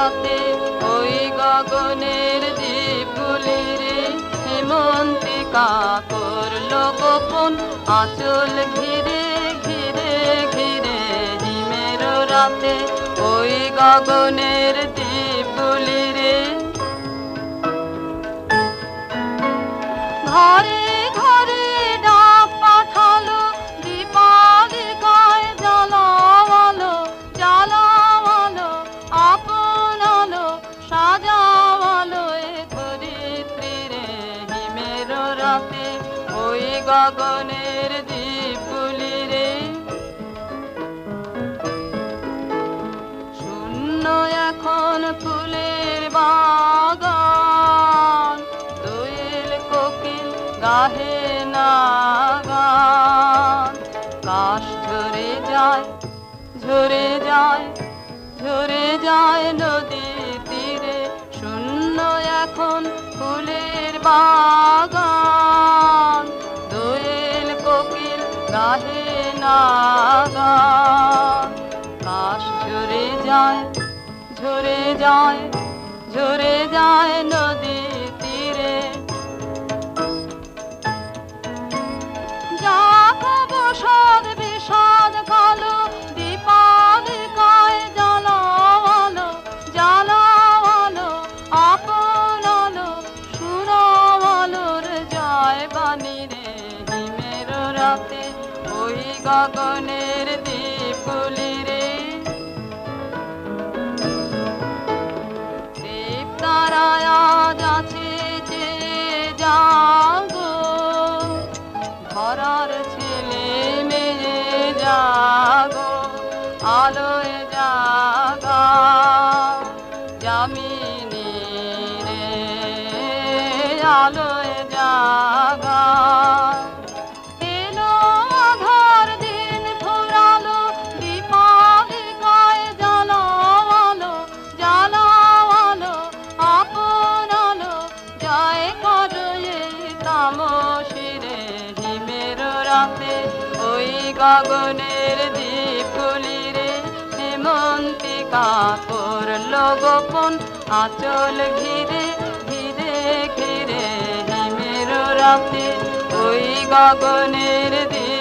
রাতে ওই গগনের দ্বীপগুলি রে হেমন্তিকা করলো গোপন আঁচল ঘিরে ঘিরে ঘিরে হিমের রাতে ওই গগনের দ্বীপগুলি রে ঘরে ঘরে ডাক পাঠালো দীপালিকায় জ্বালাওয়ালো জ্বালাওয়ালো আপনালো সাজাওয়ালো এ ধরিত্রী রে হিমের রাতে ওই গগনের দ্বীপগুলি রে শূন্য এখন ফুলের বাগান দোয়েল কোকিল গাহে না গান কাশ ঝরে যায় ঝরে যায় ঝরে যায় নদীর তীরে শূন্য এখন ফুলের বাগান দোয়েল কোকিল গাহে না গান কাশ ঝরে যায় ঝরে যায় ঝরে যায় নদীর তীরে জাগব সাদ বিষাদ কালো দীপালিকায় জ্বালাওয়ালো জ্বালাওয়ালো আপনালো সুরাওয়ালোর যায় বাণী রে হিমের রাতে ওই গগনের দ্বীপগুলি রে দীপ তারায় আজ আছে যে জাগো ধরার ছেলে মেয়ে জাগো আলোয় জাগা যামিনী রে আলোয় জাগা এলো আধার দিন ফুরালো দীপালিকায় জ্বালাওয়ালো জ্বালাওয়ালো আপনালো জয় করো এই তামসী রে হিমের রাতে ওই গগনের দ্বীপগুলি রে হেমন্তিকা করলো গোপন আঁচল ঘিরে ঘিরে ঘিরে হিমের রাতে ওই গগনের দ্বীপ